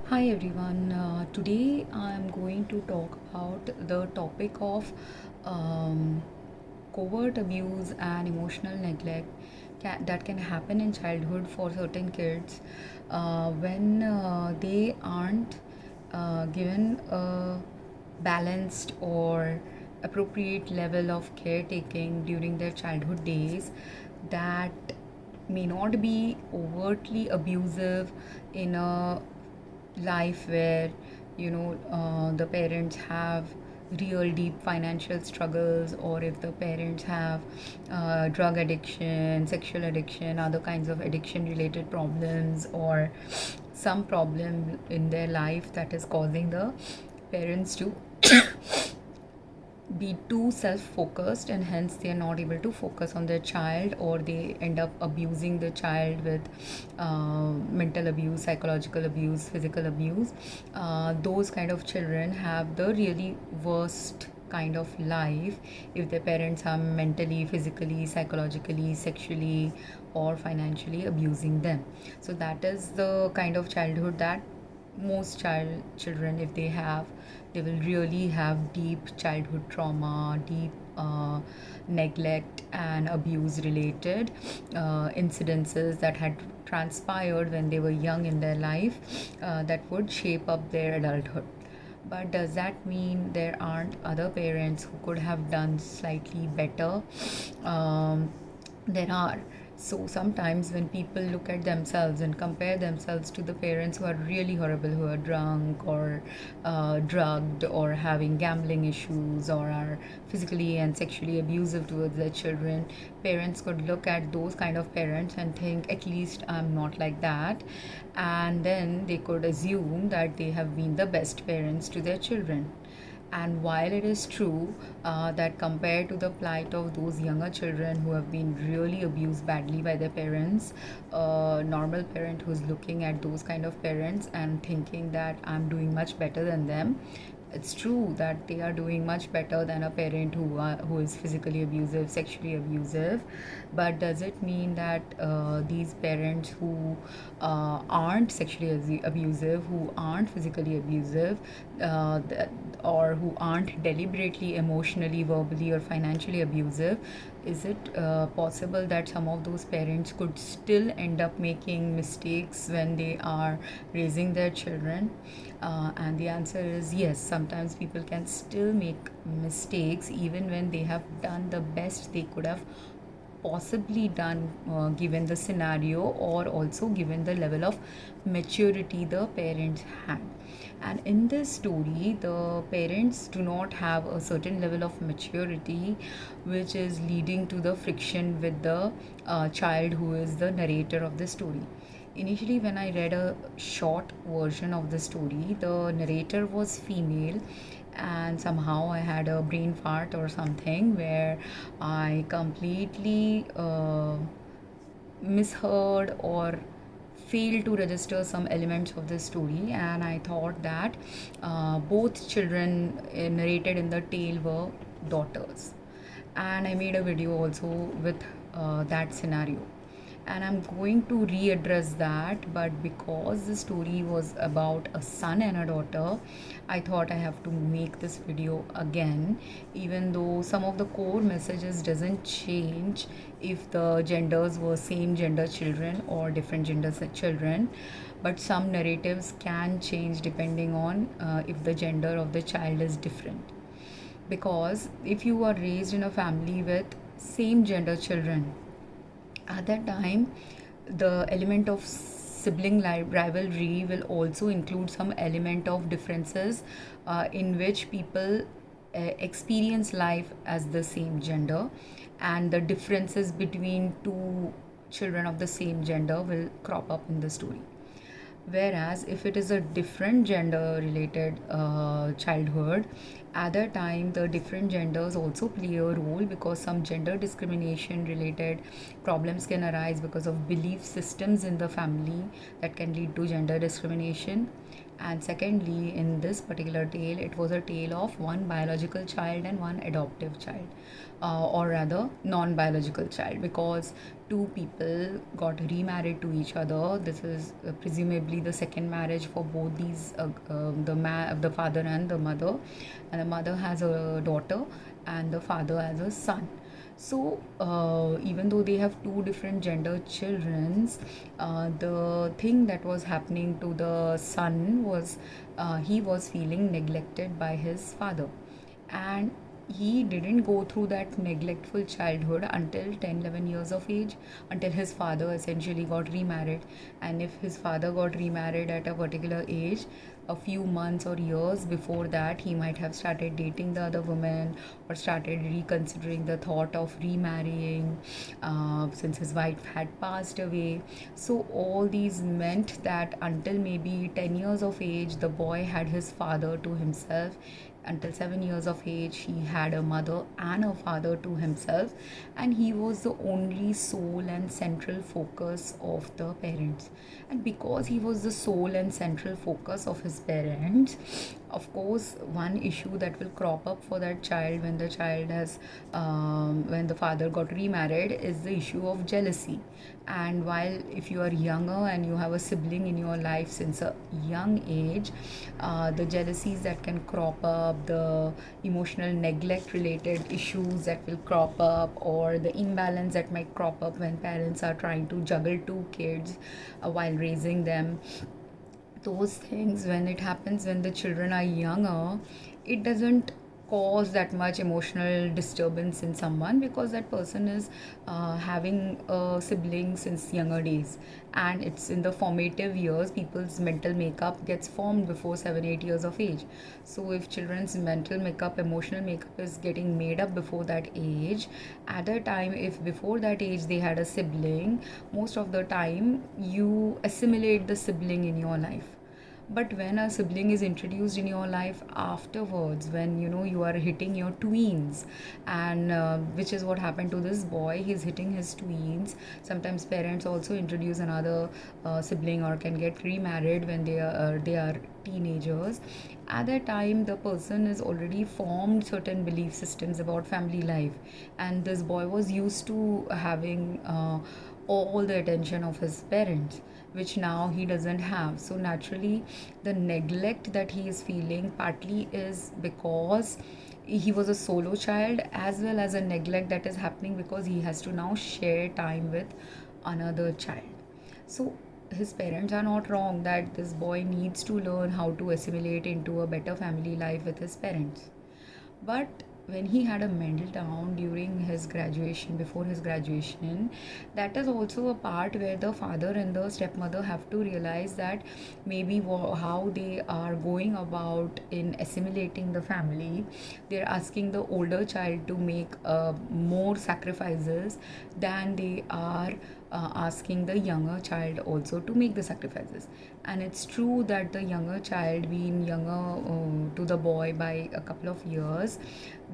Hi everyone. Today I'm going to talk about the topic of um, covert abuse and emotional neglect that can happen in childhood for certain kids when they aren't given a balanced or appropriate level of caretaking during their childhood days that may not be overtly abusive in a life where the parents have real deep financial struggles, or if the parents have drug addiction, sexual addiction, other kinds of addiction related problems, or some problem in their life that is causing the parents to be too self focused, and hence they are not able to focus on their child, or they end up abusing the child with mental abuse, psychological abuse, physical abuse. Those kind of children have the really worst kind of life if their parents are mentally, physically, psychologically, sexually, or financially abusing them. So that is the kind of childhood that most children, if they will really have deep childhood trauma, deep neglect and abuse related incidences that had transpired when they were young in their life, that would shape up their adulthood. But does that mean there aren't other parents who could have done slightly better? There are. So sometimes when people look at themselves and compare themselves to the parents who are really horrible, who are drunk or drugged or having gambling issues, or are physically and sexually abusive towards their children, parents could look at those kind of parents and think, at least I'm not like that. And then they could assume that they have been the best parents to their children. And while it is true that compared to the plight of those younger children who have been really abused badly by their parents, a normal parent who's looking at those kind of parents and thinking that I'm doing much better than them, it's true that they are doing much better than a parent who is physically abusive, sexually abusive. But does it mean that these parents who aren't sexually abusive, who aren't physically abusive, or who aren't deliberately emotionally, verbally, or financially abusive, is it possible that some of those parents could still end up making mistakes when they are raising their children? And the answer is yes. Sometimes people can still make mistakes even when they have done the best they could have possibly done, given the scenario, or also given the level of maturity the parents had. And in this story, the parents do not have a certain level of maturity, which is leading to the friction with the child who is the narrator of the story. Initially, when I read a short version of the story, the narrator was female, and somehow I had a brain fart or something where I completely misheard or failed to register some elements of the story, and I thought that both children narrated in the tale were daughters. And I made a video also with that scenario, and I'm going to readdress that. But because the story was about a son and a daughter, I thought I have to make this video again, even though some of the core messages doesn't change if the genders were same gender children or different gender children. But some narratives can change depending on if the gender of the child is different. Because if you are raised in a family with same gender children, at that time the element of sibling rivalry will also include some element of differences, in which people experience life as the same gender, and the differences between two children of the same gender will crop up in the story. Whereas if it is a different gender related childhood, at that time the different genders also play a role, because some gender discrimination related problems can arise because of belief systems in the family that can lead to gender discrimination. And secondly, in this particular tale, it was a tale of one biological child and one adoptive child, or rather, non biological child, because two people got remarried to each other. This is presumably the second marriage for both these, the father and the mother. And the mother has a daughter, and the father has a son. So, even though they have two different gender childrens, the thing that was happening to the son was he was feeling neglected by his father. And he didn't go through that neglectful childhood until 10, 11 years of age, until his father essentially got remarried. And if his father got remarried at a particular age, a few months or years before that, he might have started dating the other woman or started reconsidering the thought of remarrying, since his wife had passed away. So all these meant that until maybe 10 years of age, the boy had his father to himself. Until 7 years of age, he had a mother and a father to himself, and he was the only sole and central focus of the parents. And because he was the sole and central focus of his parents, of course, one issue that will crop up for that child when the child has when the father got remarried is the issue of jealousy. And while if you are younger and you have a sibling in your life since a young age, the jealousies that can crop up, the emotional neglect related issues that will crop up, or the imbalance that might crop up when parents are trying to juggle two kids while raising them, those things, when it happens when the children are younger, it doesn't cause that much emotional disturbance in someone, because that person is having a sibling since younger days, and it's in the formative years people's mental makeup gets formed before 7 8 years of age. So if children's mental makeup, emotional makeup is getting made up before that age, at the time if before that age they had a sibling, most of the time you assimilate the sibling in your life. But when a sibling is introduced in your life afterwards, when you are hitting your tweens, and which is what happened to this boy, he's hitting his tweens. Sometimes parents also introduce another sibling or can get remarried when they are teenagers. At that time, the person has already formed certain belief systems about family life, and this boy was used to having all the attention of his parents, which now he doesn't have. So naturally, the neglect that he is feeling partly is because he was a solo child, as well as a neglect that is happening because he has to now share time with another child. So his parents are not wrong that this boy needs to learn how to assimilate into a better family life with his parents. But when he had a meltdown during his graduation, before his graduation, that is also a part where the father and the stepmother have to realize that maybe how they are going about in assimilating the family, they're asking the older child to make more sacrifices than they are asking the younger child also to make the sacrifices. And it's true that the younger child, being younger to the boy by a couple of years,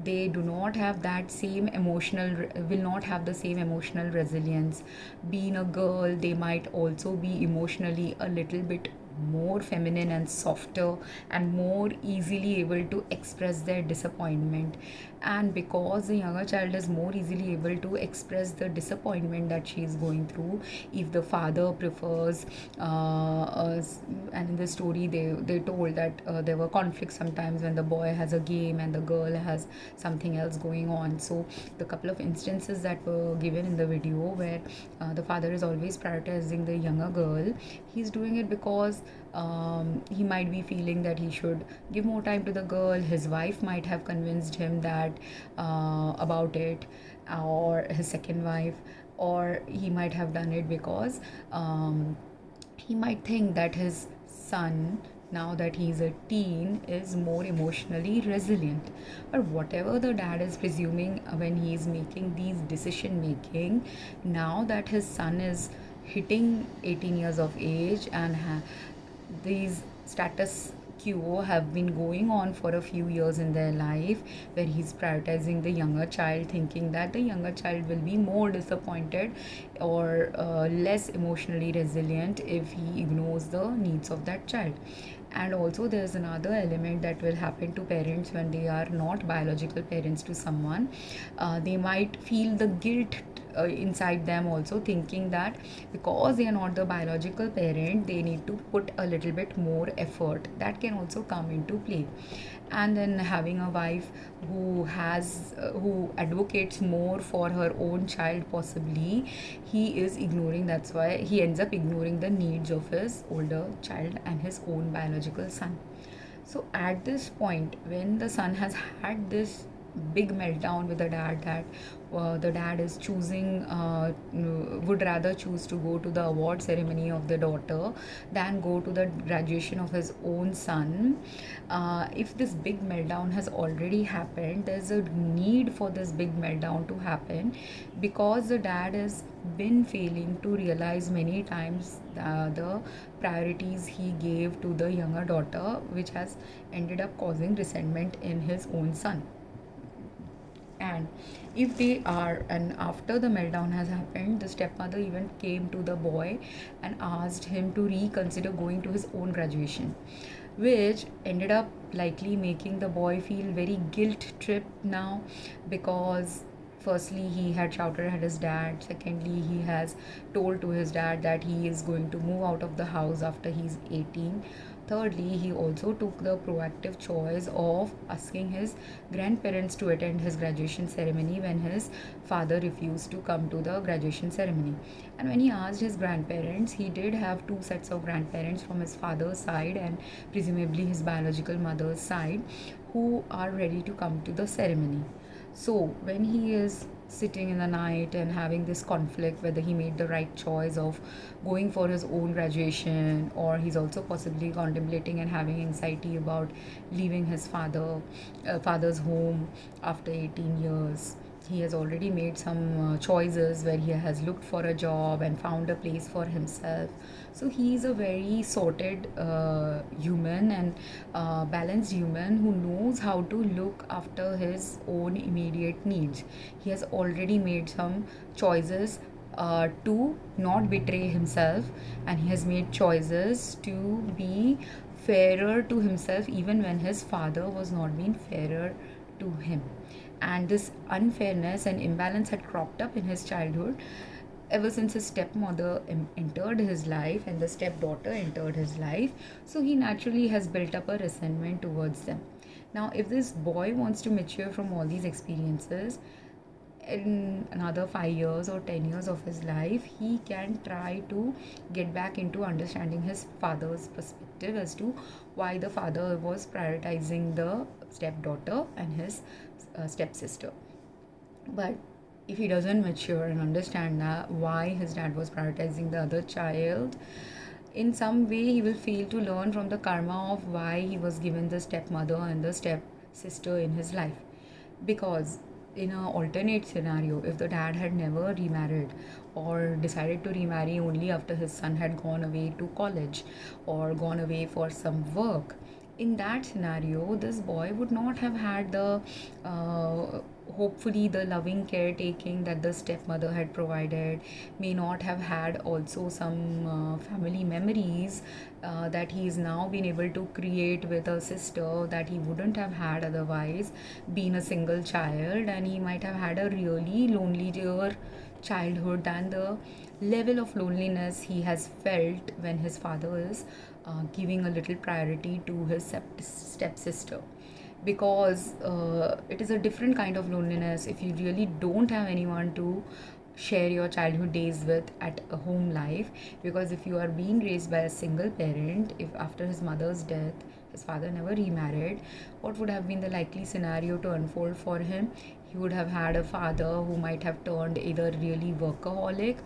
they do not have that same will not have the same emotional resilience. Being a girl, they might also be emotionally a little bit more feminine and softer, and more easily able to express their disappointment. And because the younger child is more easily able to express the disappointment that she is going through, if the father prefers and in the story they told that there were conflicts sometimes when the boy has a game and the girl has something else going on. So the couple of instances that were given in the video where the father is always prioritizing the younger girl, he's doing it because he might be feeling that he should give more time to the girl. His wife might have convinced him that about it, or his second wife, or he might have done it because he might think that his son, now that he's a teen, is more emotionally resilient. But whatever the dad is presuming when he's making these decision making, now that his son is hitting 18 years of age and these status cure have been going on for a few years in their life, where he's prioritizing the younger child, thinking that the younger child will be more disappointed or less emotionally resilient if he ignores the needs of that child. And also there's another element that will happen to parents when they are not biological parents to someone. They might feel the guilt inside them also, thinking that because they are not the biological parent, they need to put a little bit more effort. That can also come into play. And then having a wife who advocates more for her own child, possibly he is ignoring, that's why he ends up ignoring the needs of his older child and his own biological son. So at this point, when the son has had this big meltdown with the dad, that the dad is choosing would rather choose to go to the award ceremony of the daughter than go to the graduation of his own son. If this big meltdown has already happened, there's a need for this big meltdown to happen, because the dad has been failing to realize many times the priorities he gave to the younger daughter, which has ended up causing resentment in his own son. And if they are, and after the meltdown has happened, the stepmother even came to the boy and asked him to reconsider going to his own graduation, which ended up likely making the boy feel very guilt tripped now, because firstly he had shouted at his dad, secondly he has told to his dad that he is going to move out of the house after he's 18. Thirdly, he also took the proactive choice of asking his grandparents to attend his graduation ceremony when his father refused to come to the graduation ceremony. And when he asked his grandparents, he did have two sets of grandparents from his father's side and presumably his biological mother's side, who are ready to come to the ceremony. So when he is sitting in the night and having this conflict whether he made the right choice of going for his own graduation, or he's also possibly contemplating and having anxiety about leaving his father's home after 18 years. He has already made some choices where he has looked for a job and found a place for himself. So he is a very sorted human and balanced human who knows how to look after his own immediate needs. He has already made some choices to not betray himself, and he has made choices to be fairer to himself even when his father was not being fairer to him. And this unfairness and imbalance had cropped up in his childhood ever since his stepmother entered his life and the stepdaughter entered his life. So he naturally has built up a resentment towards them. Now, if this boy wants to mature from all these experiences, in another 5 years or 10 years of his life, he can try to get back into understanding his father's perspective as to why the father was prioritizing the stepdaughter and his stepsister. But if he doesn't mature and understand that why his dad was prioritizing the other child, in some way he will fail to learn from the karma of why he was given the stepmother and the stepsister in his life. Because in an alternate scenario, if the dad had never remarried or decided to remarry only after his son had gone away to college or gone away for some work, in that scenario this boy would not have had the hopefully the loving caretaking that the stepmother had provided, may not have had also some family memories that he is now been able to create with a sister that he wouldn't have had otherwise, being a single child. And he might have had a really lonelier childhood than the level of loneliness he has felt when his father is giving a little priority to his stepsister. Because it is a different kind of loneliness if you really don't have anyone to share your childhood days with at a home life. Because if you are being raised by a single parent, if after his mother's death his father never remarried, what would have been the likely scenario to unfold for him? He would have had a father who might have turned either really workaholic,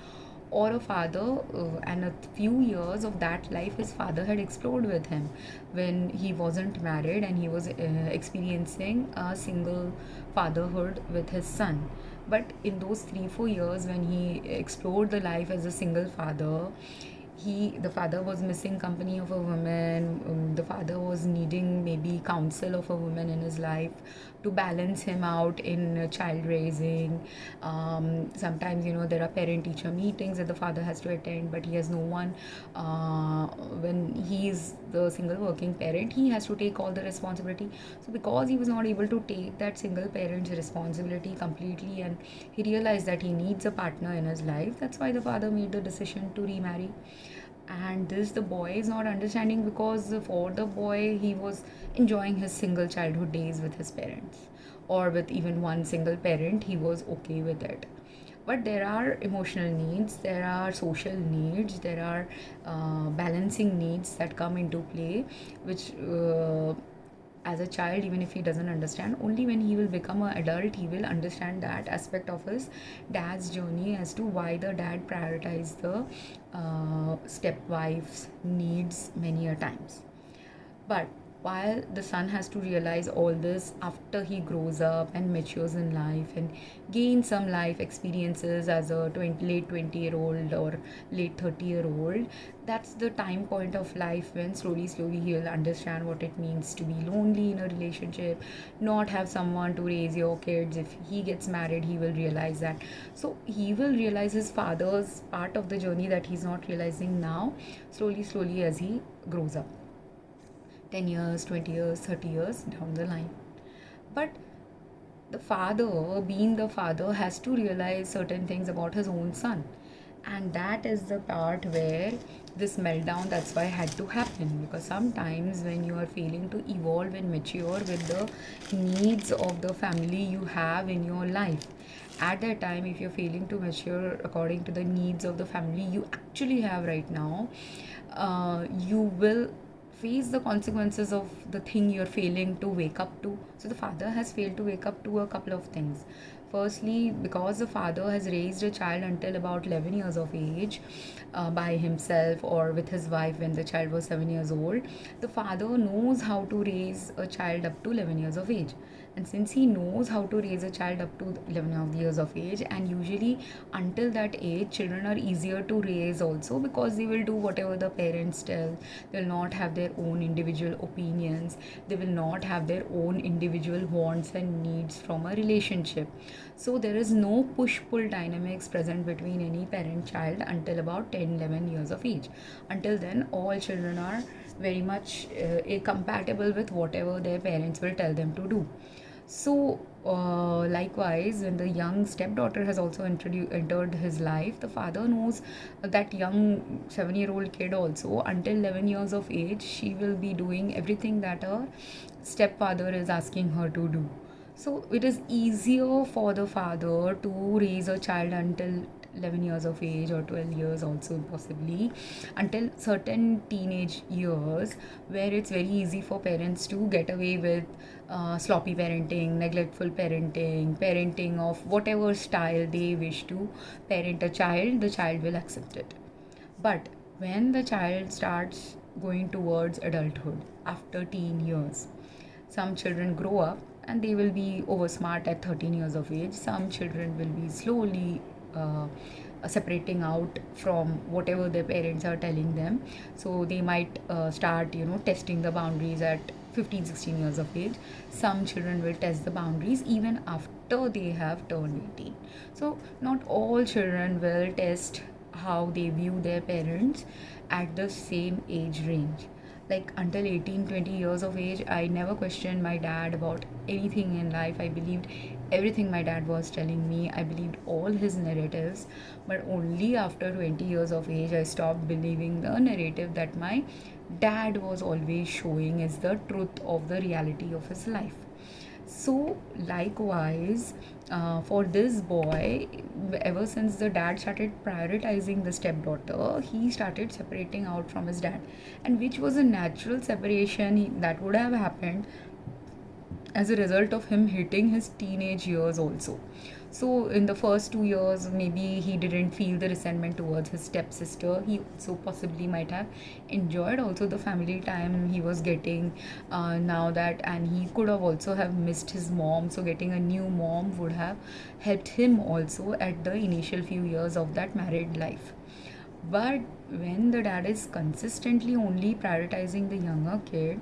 or a father and a few years of that life his father had explored with him when he wasn't married and he was experiencing a single fatherhood with his son. But in those 3-4 years when he explored the life as a single father, the father was missing company of a woman, the father was needing maybe counsel of a woman in his life to balance him out in child raising. Sometimes, there are parent teacher meetings that the father has to attend, but he has no one. When he is the single working parent, he has to take all the responsibility. So because he was not able to take that single parent's responsibility completely, and he realized that he needs a partner in his life, that's why the father made the decision to remarry. And this the boy is not understanding, because for the boy, he was enjoying his single childhood days with his parents, or with even one single parent, he was okay with it. But there are emotional needs, there are social needs, there are balancing needs that come into play, which as a child, even if he doesn't understand, only when he will become an adult, he will understand that aspect of his dad's journey, as to why the dad prioritized the stepwife's needs many a times. But while the son has to realize all this after he grows up and matures in life and gains some life experiences as a late 20-year-old or late 30-year-old, that's the time point of life when slowly he will understand what it means to be lonely in a relationship, not have someone to raise your kids. If he gets married, he will realize that. So he will realize his father's part of the journey that he's not realizing now, slowly as he grows up. 10 years, 20 years, 30 years down the line. But the father, being the father, has to realize certain things about his own son. And that is the part where this meltdown, that's why, had to happen. Because sometimes when you are failing to evolve and mature with the needs of the family you have in your life, at that time, if you're failing to mature according to the needs of the family you actually have right now, you will face the consequences of the thing you're failing to wake up to. So the father has failed to wake up to a couple of things. Firstly, because the father has raised a child until about 11 years of age by himself or with his wife when the child was 7 years old, the father knows how to raise a child up to 11 years of age. And since he knows how to raise a child up to 11 years of age, and usually until that age, children are easier to raise also, because they will do whatever the parents tell. They will not have their own individual opinions. They will not have their own individual wants and needs from a relationship. So there is no push-pull dynamics present between any parent-child until about 10-11 years of age. Until then, all children are very much compatible with whatever their parents will tell them to do. So, likewise, when the young stepdaughter has also entered his life, the father knows that young 7-year-old kid also, until 11 years of age, she will be doing everything that a stepfather is asking her to do. So, it is easier for the father to raise a child until 11 years of age, or 12 years also possibly, until certain teenage years, where it's very easy for parents to get away with sloppy parenting, neglectful parenting of whatever style they wish to parent a child. The child will accept it. But when the child starts going towards adulthood after teen years, some children grow up and they will be over smart at 13 years of age. Some children will be slowly separating out from whatever their parents are telling them. So they might start testing the boundaries at 15-16 years of age. Some children will test the boundaries even after they have turned 18. So not all children will test how they view their parents at the same age range. Like until 18-20 years of age, I never questioned my dad about anything in life. I believed everything my dad was telling me. I believed all his narratives. But only after 20 years of age, I stopped believing the narrative that my dad was always showing as the truth of the reality of his life. So likewise, for this boy, ever since the dad started prioritizing the stepdaughter, he started separating out from his dad, and which was a natural separation that would have happened as a result of him hitting his teenage years also. So in the first 2 years, maybe he didn't feel the resentment towards his stepsister. He also possibly might have enjoyed also the family time he was getting now that, and he could have also have missed his mom. So getting a new mom would have helped him also at the initial few years of that married life. But when the dad is consistently only prioritizing the younger kid,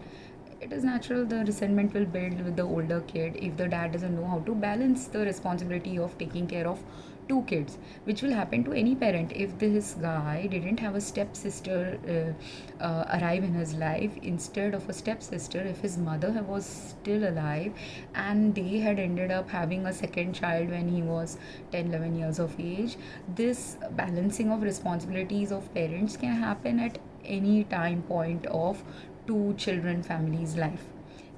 it is natural the resentment will build with the older kid if the dad doesn't know how to balance the responsibility of taking care of two kids, which will happen to any parent. If this guy didn't have a stepsister arrive in his life instead of a stepsister, if his mother was still alive and they had ended up having a second child when he was 10, 11 years of age, this balancing of responsibilities of parents can happen at any time point of two children family's life.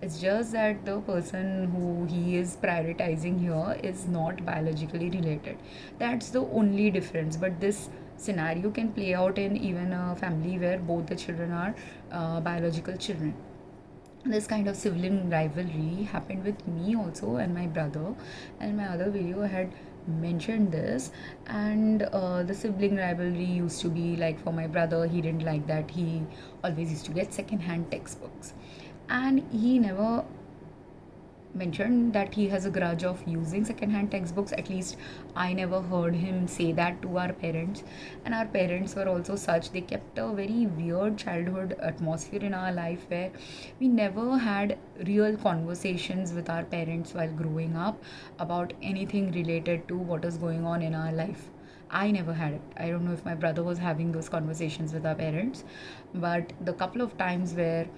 It's just that the person who he is prioritizing here is not biologically related. That's the only difference. But this scenario can play out in even a family where both the children are biological children. This kind of sibling rivalry happened with me also and my brother, and my other video had mentioned this. And the sibling rivalry used to be like, for my brother, he didn't like that he always used to get second hand textbooks, and he never mentioned that he has a grudge of using second-hand textbooks. At least I never heard him say that to our parents. And our parents were also such, they kept a very weird childhood atmosphere in our life where we never had real conversations with our parents while growing up about anything related to what is going on in our life. I never had it. I don't know if my brother was having those conversations with our parents, but the couple of times where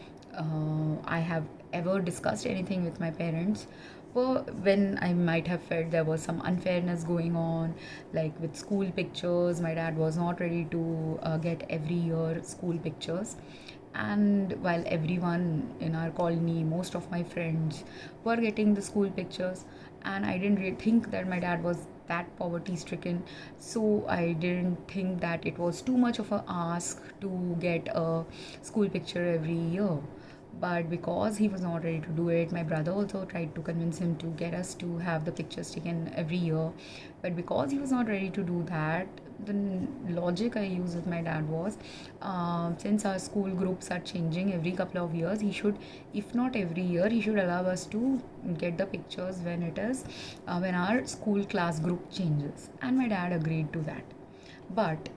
I have ever discussed anything with my parents were when I might have felt there was some unfairness going on, like with school pictures. My dad was not ready to get every year school pictures. And while everyone in our colony, most of my friends were getting the school pictures, and I didn't really think that my dad was that poverty stricken, so I didn't think that it was too much of a ask to get a school picture every year. But because he was not ready to do it, my brother also tried to convince him to get us to have the pictures taken every year. But because he was not ready to do that, the logic I used with my dad was, since our school groups are changing every couple of years, he should, if not every year, he should allow us to get the pictures when it is when our school class group changes. And my dad agreed to that. But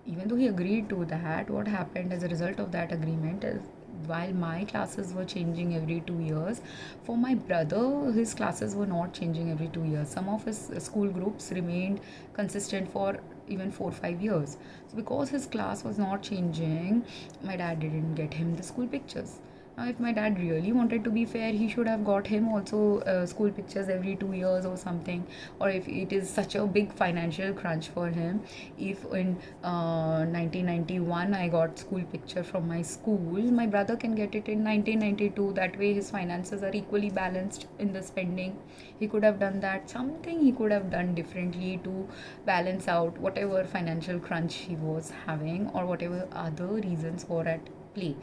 even though he agreed to that, what happened as a result of that agreement is, while my classes were changing every 2 years, for my brother, his classes were not changing every 2 years. Some of his school groups remained consistent for even 4 5 years. So because his class was not changing, my dad didn't get him the school pictures. Now, if my dad really wanted to be fair, he should have got him also school pictures every 2 years or something. Or if it is such a big financial crunch for him, if in 1991 I got school picture from my school, my brother can get it in 1992. That way, his finances are equally balanced in the spending. He could have done that. Something he could have done differently to balance out whatever financial crunch he was having or whatever other reasons were at play.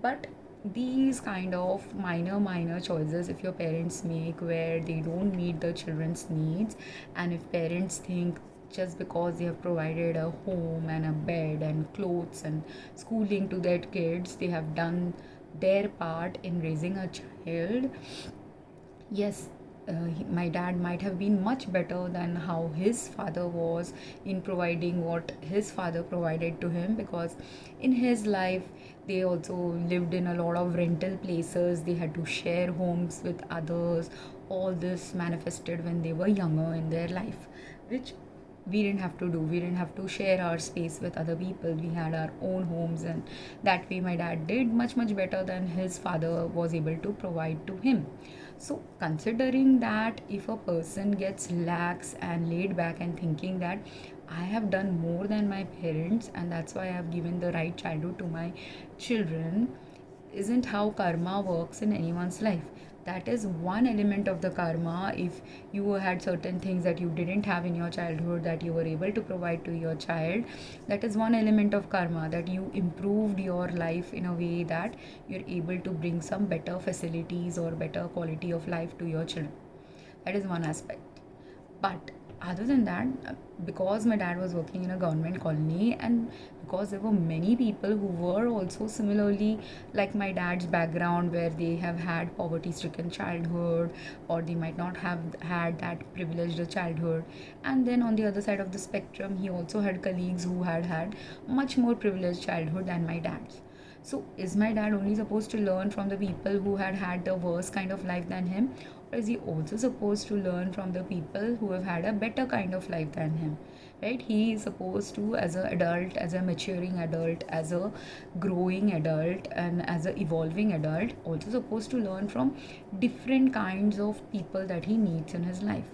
But these kind of minor choices, if your parents make, where they don't meet the children's needs, and if parents think just because they have provided a home and a bed and clothes and schooling to their kids, they have done their part in raising a child. Yes, my dad might have been much better than how his father was in providing what his father provided to him, because in his life they also lived in a lot of rental places, they had to share homes with others. All this manifested when they were younger in their life, which we didn't have to do. We didn't have to share our space with other people. We had our own homes, and that way my dad did much better than his father was able to provide to him. So considering that, if a person gets lax and laid back and thinking that I have done more than my parents and that's why I have given the right childhood to my children, isn't how karma works in anyone's life. That is one element of the karma. If you had certain things that you didn't have in your childhood that you were able to provide to your child, that is one element of karma, that you improved your life in a way that you're able to bring some better facilities or better quality of life to your children. That is one aspect. But other than that, because my dad was working in a government colony, and because there were many people who were also similarly like my dad's background, where they have had poverty stricken childhood, or they might not have had that privileged childhood. And then on the other side of the spectrum, he also had colleagues who had had much more privileged childhood than my dad's. So, is my dad only supposed to learn from the people who had had the worst kind of life than him? Or is he also supposed to learn from the people who have had a better kind of life than him? Right? He is supposed to, as an adult, as a maturing adult, as a growing adult, and as a evolving adult, also supposed to learn from different kinds of people that he meets in his life,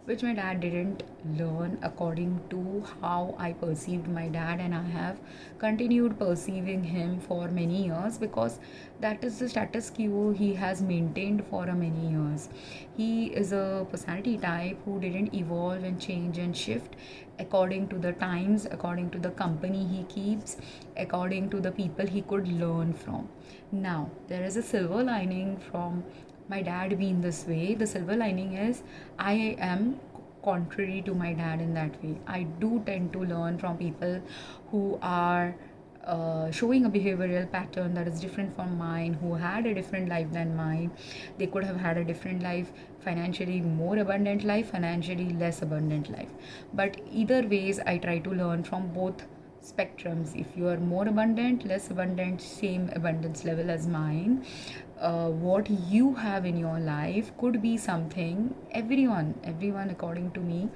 which my dad didn't learn according to how I perceived my dad, and I have continued perceiving him for many years because that is the status quo he has maintained for a many years. He is a personality type who didn't evolve and change and shift according to the times, according to the company he keeps, according to the people he could learn from. Now, there is a silver lining from my dad being this way. The silver lining is I am contrary to my dad in that way. I do tend to learn from people who are showing a behavioral pattern that is different from mine, who had a different life than mine. They could have had a different life, financially more abundant life, financially less abundant life. But either ways, I try to learn from both spectrums. If you are more abundant, less abundant, same abundance level as mine, what you have in your life could be something. Everyone according to me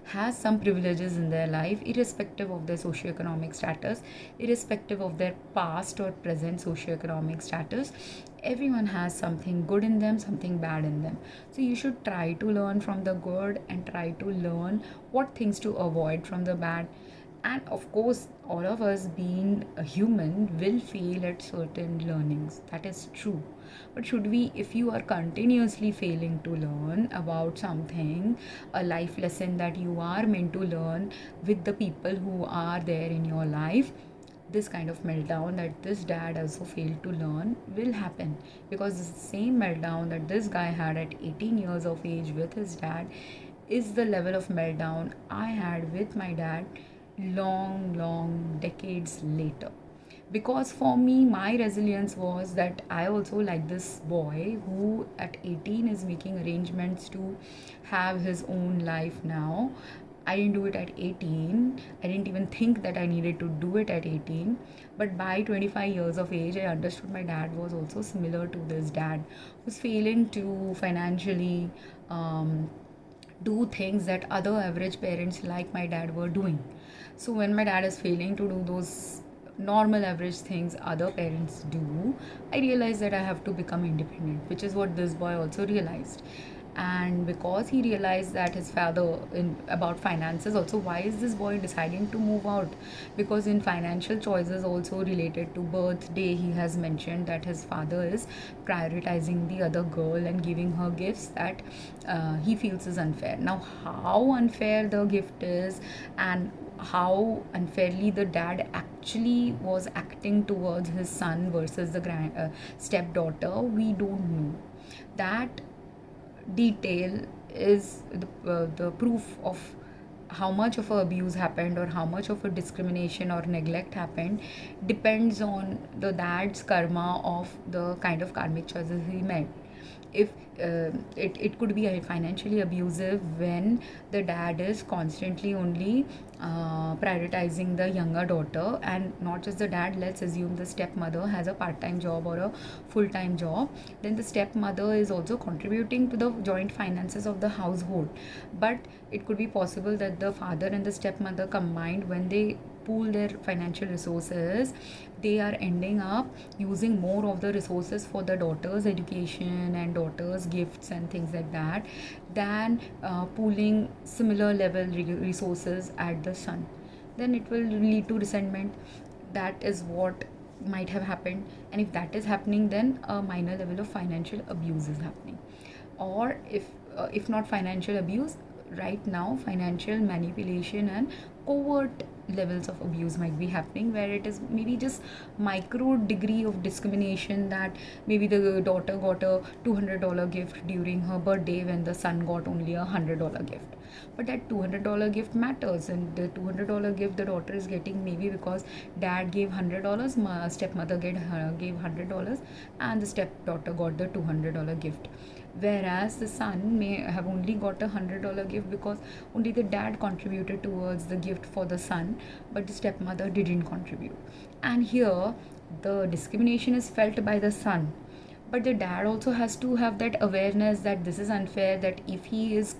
has some privileges in their life, irrespective of their socioeconomic status, irrespective of their past or present socioeconomic status. Everyone has something good in them, something bad in them. So you should try to learn from the good and try to learn what things to avoid from the bad. And of course, all of us being a human will fail at certain learnings. That is true. But should we, if you are continuously failing to learn about something, a life lesson that you are meant to learn with the people who are there in your life, this kind of meltdown that this dad also failed to learn will happen, because the same meltdown that this guy had at 18 years of age with his dad is the level of meltdown I had with my dad long decades later. Because for me, my resilience was that I also, like this boy who at 18 is making arrangements to have his own life now, I didn't do it at 18. I didn't even think that I needed to do it at 18. But by 25 years of age, I understood my dad was also similar to this dad, who's failing to financially do things that other average parents like my dad were doing. So when my dad is failing to do those normal average things other parents do, I realized that I have to become independent, which is what this boy also realized. And because he realized that his father in about finances also, why is this boy deciding to move out? Because in financial choices also related to birthday, he has mentioned that his father is prioritizing the other girl and giving her gifts that he feels is unfair. Now, how unfair the gift is and how unfairly the dad actually was acting towards his son versus the stepdaughter, we don't know. That detail is the proof of how much of a abuse happened or how much of a discrimination or neglect happened depends on the dad's karma of the kind of karmic choices he made. If it could be financially abusive when the dad is constantly only prioritizing the younger daughter, and not just the dad, let's assume the stepmother has a part-time job or a full-time job, then the stepmother is also contributing to the joint finances of the household. But it could be possible that the father and the stepmother combined, when they pool their financial resources, they are ending up using more of the resources for the daughter's education and daughter's gifts and things like that than pooling similar level resources at the son. Then it will lead to resentment. That is what might have happened. And if that is happening, then a minor level of financial abuse is happening. Or if not financial abuse, right now financial manipulation and covert levels of abuse might be happening, where it is maybe just micro degree of discrimination, that maybe the daughter got a $200 gift during her birthday when the son got only a $100 gift. But that $200 gift matters, and the $200 gift the daughter is getting maybe because dad gave $100, stepmother gave $100, and the stepdaughter got the $200 gift. Whereas the son may have only got a $100 gift because only the dad contributed towards the gift for the son, but the stepmother didn't contribute. And here the discrimination is felt by the son, but the dad also has to have that awareness that this is unfair, that if he is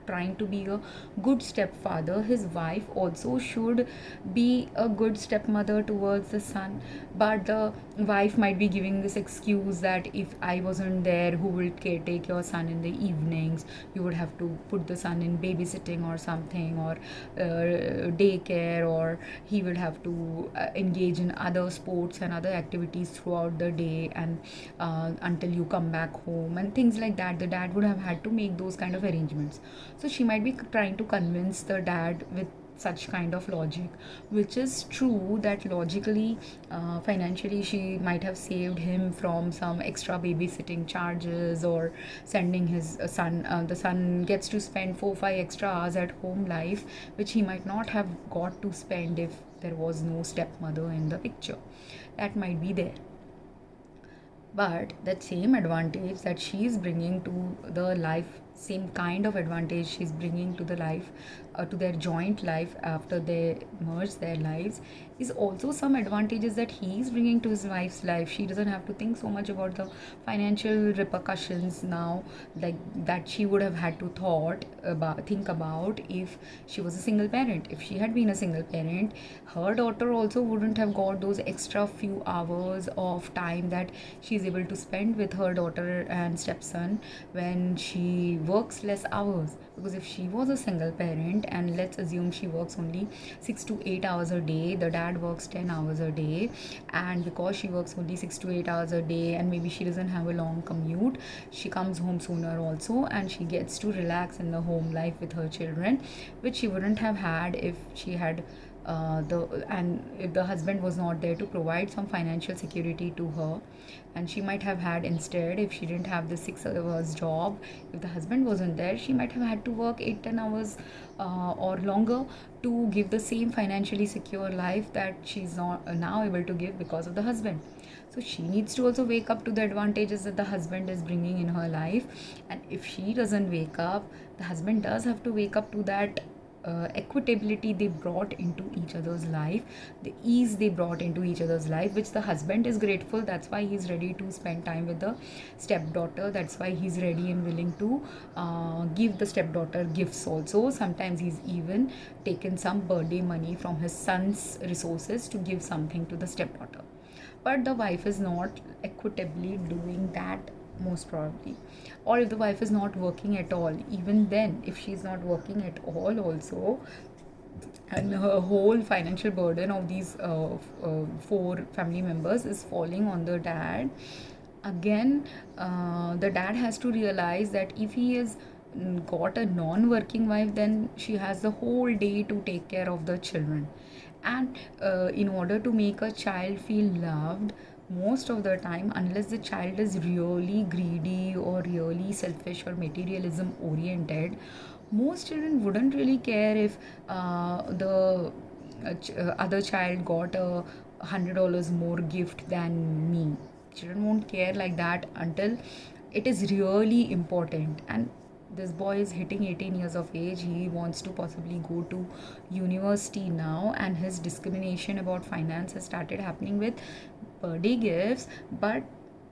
trying to be a good stepfather, his wife also should be a good stepmother towards the son. But the wife might be giving this excuse that if I wasn't there, who will take your son in the evenings? You would have to put the son in babysitting or something, or daycare, or he would have to engage in other sports and other activities throughout the day, and until you come back home and things like that. The dad would have had to make those kind of arrangements. So she might be trying to convince the dad with such kind of logic, which is true that logically, financially, she might have saved him from some extra babysitting charges, or sending his son. The son gets to spend 4-5 extra hours at home life, which he might not have got to spend if there was no stepmother in the picture. That might be there. But that same advantage that she is bringing to the life, same kind of advantage she's bringing to the life, to their joint life after they merge their lives, is also some advantages that he's bringing to his wife's life. She doesn't have to think so much about the financial repercussions now, like that she would have had to think about if she was a single parent. If she had been a single parent, her daughter also wouldn't have got those extra few hours of time that she's able to spend with her daughter and stepson when she works less hours. Because if she was a single parent, and let's assume she works only 6 to 8 hours a day, the dad works 10 hours a day, and because she works only 6 to 8 hours a day, and maybe she doesn't have a long commute, she comes home sooner also, and she gets to relax in the home life with her children, which she wouldn't have had if she had if the husband was not there to provide some financial security to her. And she might have had, instead, if she didn't have the 6 hours job, if the husband wasn't there, she might have had to work 8-10 hours or longer to give the same financially secure life that she's not now able to give because of the husband. So she needs to also wake up to the advantages that the husband is bringing in her life. And if she doesn't wake up, the husband does have to wake up to that equitability they brought into each other's life, the ease they brought into each other's life, which the husband is grateful. That's why he's ready to spend time with the stepdaughter. That's why he's ready and willing to give the stepdaughter gifts also. Sometimes he's even taken some birthday money from his son's resources to give something to the stepdaughter. But the wife is not equitably doing that, most probably. Or if the wife is not working at all, even then, if she's not working at all also, and her whole financial burden of these 4 family members is falling on the dad, again, the dad has to realize that if he is got a non-working wife, then she has the whole day to take care of the children. And in order to make a child feel loved, most of the time, unless the child is really greedy or really selfish or materialism oriented, most children wouldn't really care if the other child got a $100 more gift than me. Children won't care like that until it is really important. And this boy is hitting 18 years of age. He wants to possibly go to university now, and his discrimination about finance has started happening with birthday gifts. But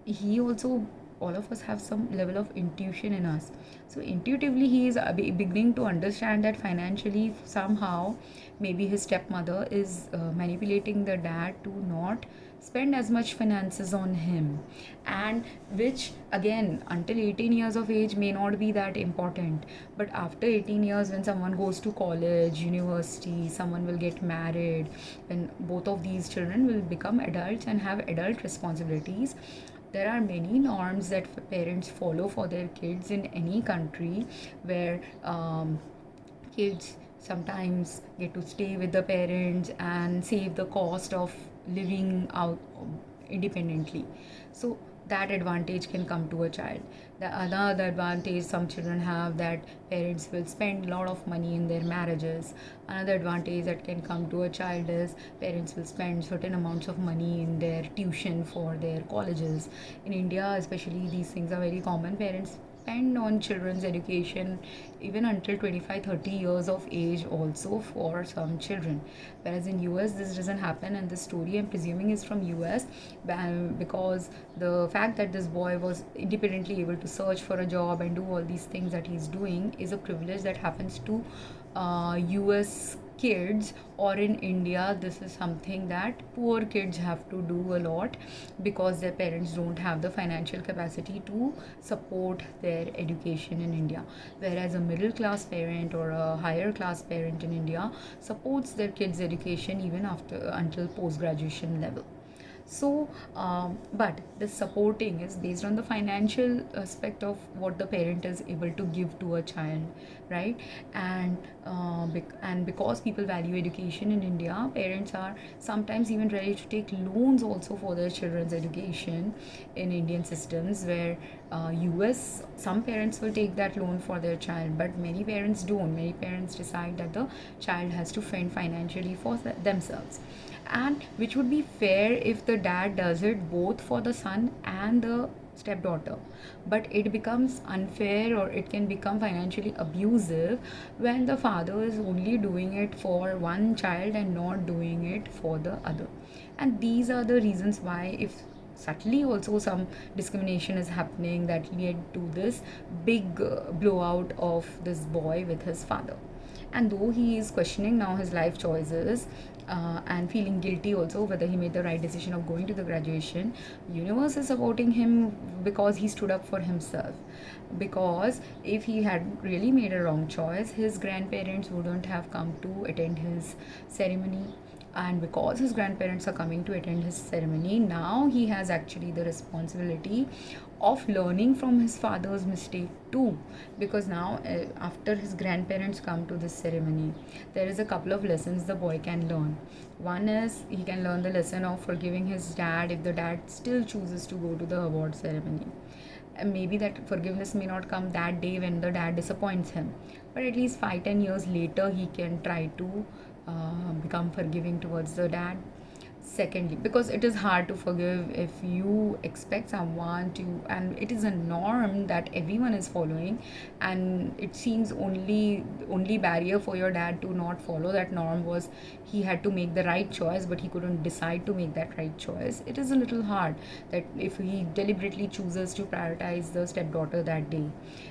he also, all of us have some level of intuition in us, so intuitively he is beginning to understand that financially somehow maybe his stepmother is manipulating the dad to not spend as much finances on him, and which again, until 18 years of age, may not be that important. But after 18 years, when someone goes to college, university, someone will get married, when both of these children will become adults and have adult responsibilities, there are many norms that parents follow for their kids in any country, where kids sometimes get to stay with the parents and save the cost of living out independently. So that advantage can come to a child. The another advantage some children have, that parents will spend a lot of money in their marriages. Another advantage that can come to a child is parents will spend certain amounts of money in their tuition for their colleges. In India especially, these things are very common. Parents spend on children's education even until 25-30 years of age also for some children, whereas in US this doesn't happen. And this story I'm presuming is from US, because the fact that this boy was independently able to search for a job and do all these things that he's doing is a privilege that happens to US kids. Or in India, this is something that poor kids have to do a lot, because their parents don't have the financial capacity to support their education in India, whereas a middle class parent or a higher class parent in India supports their kids education even after until post graduation level. So but the supporting is based on the financial aspect of what the parent is able to give to a child, right? And and because people value education in India, parents are sometimes even ready to take loans also for their children's education in Indian systems, where US, some parents will take that loan for their child, but many parents don't. Many parents decide that the child has to fend financially for themselves, and which would be fair if the dad does it both for the son and the stepdaughter. But it becomes unfair, or it can become financially abusive, when the father is only doing it for one child and not doing it for the other. And these are the reasons why, if subtly also some discrimination is happening, that led to this big blowout of this boy with his father. And though he is questioning now his life choices, and feeling guilty also whether he made the right decision of going to the graduation, universe is supporting him because he stood up for himself. Because if he had really made a wrong choice, his grandparents wouldn't have come to attend his ceremony. And because his grandparents are coming to attend his ceremony, now he has actually the responsibility of learning from his father's mistake too. Because now after his grandparents come to this ceremony, there is a couple of lessons the boy can learn. One is, he can learn the lesson of forgiving his dad if the dad still chooses to go to the award ceremony. And maybe that forgiveness may not come that day when the dad disappoints him, but at least 5-10 years later he can try to become forgiving towards the dad. Secondly, because it is hard to forgive if you expect someone to, and it is a norm that everyone is following, and it seems only barrier for your dad to not follow that norm was he had to make the right choice, but he couldn't decide to make that right choice. It is a little hard that if he deliberately chooses to prioritize the stepdaughter that day,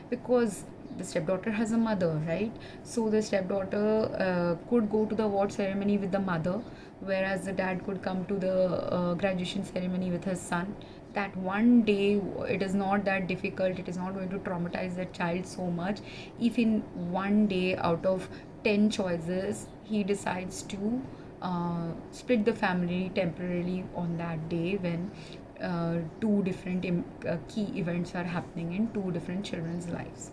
because the stepdaughter has a mother, right? So the stepdaughter could go to the award ceremony with the mother, whereas the dad could come to the graduation ceremony with his son. That one day, it is not that difficult, it is not going to traumatize that child so much if in one day out of 10 choices he decides to split the family temporarily on that day, when two different key events are happening in two different children's lives.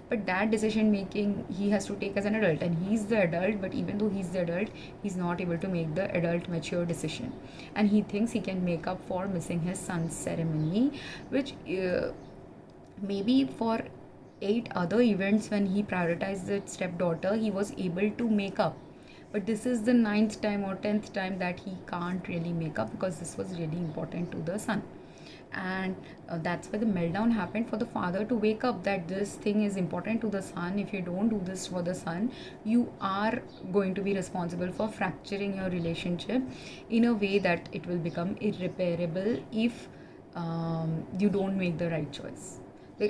But that decision making he has to take as an adult, and he's the adult, but even though he's the adult, he's not able to make the adult mature decision, and he thinks he can make up for missing his son's ceremony, which maybe for 8 other events when he prioritized the stepdaughter he was able to make up, but this is the 9th time or 10th time that he can't really make up, because this was really important to the son. And that's where the meltdown happened for the father to wake up that this thing is important to the son. If you don't do this for the son, you are going to be responsible for fracturing your relationship in a way that it will become irreparable if you don't make the right choice.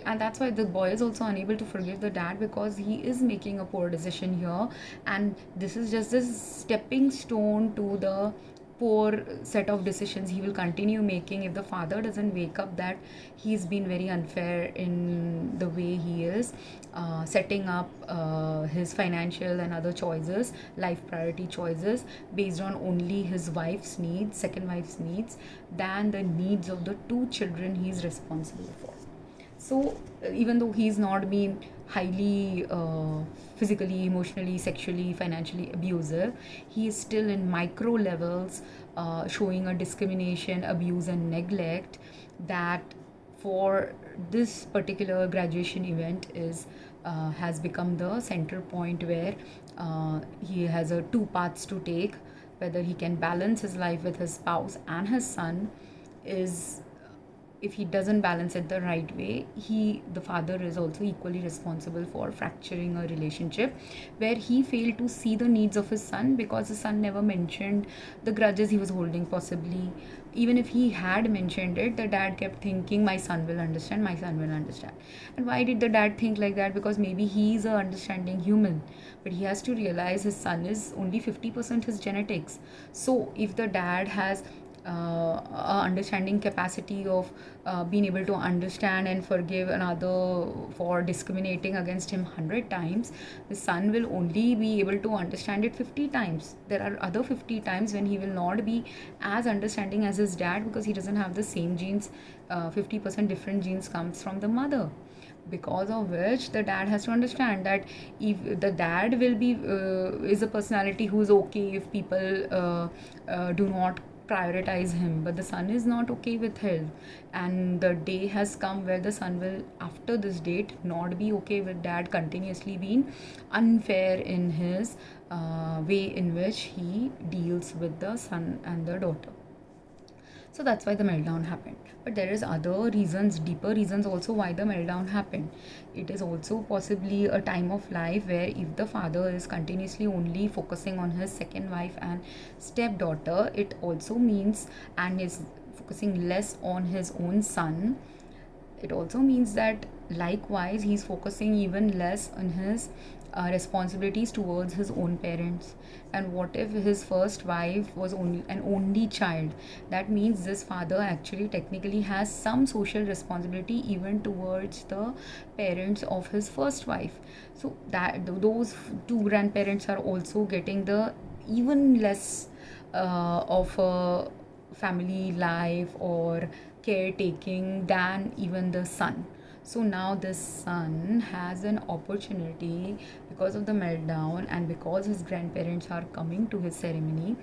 And that's why the boy is also unable to forgive the dad, because he is making a poor decision here, and this is just this stepping stone to the poor set of decisions he will continue making if the father doesn't wake up that he's been very unfair in the way he is setting up his financial and other choices, life priority choices, based on only his wife's needs, second wife's needs, than the needs of the two children he's responsible for. So even though he's not been highly physically, emotionally, sexually, financially abusive, he is still in micro levels showing a discrimination, abuse and neglect that for this particular graduation event is has become the center point where he has two paths to take. Whether he can balance his life with his spouse and his son is, if he doesn't balance it the right way, the father is also equally responsible for fracturing a relationship where he failed to see the needs of his son because his son never mentioned the grudges he was holding. Possibly even if he had mentioned it, the dad kept thinking, my son will understand, my son will understand. And why did the dad think like that? Because maybe he's a understanding human, but he has to realize his son is only 50% his genetics. So if the dad has a understanding capacity of being able to understand and forgive another for discriminating against him 100 times, the son will only be able to understand it 50 times. There are other 50 times when he will not be as understanding as his dad because he doesn't have the same genes. 50% different genes comes from the mother, because of which the dad has to understand that if the dad will be is a personality who is okay if people do not prioritize him, but the son is not okay with it. And the day has come where the son will, after this date, not be okay with dad continuously being unfair in his way in which he deals with the son and the daughter. So that's why the meltdown happened. But there is other reasons, deeper reasons also why the meltdown happened. It is also possibly a time of life where if the father is continuously only focusing on his second wife and stepdaughter, it also means, and is focusing less on his own son, it also means that likewise he's focusing even less on his responsibilities towards his own parents. And what if his first wife was only an only child? That means this father actually technically has some social responsibility even towards the parents of his first wife. So that those two grandparents are also getting the even less of a family life or caretaking than even the son. So now this son has an opportunity, because of the meltdown and because his grandparents are coming to his ceremony.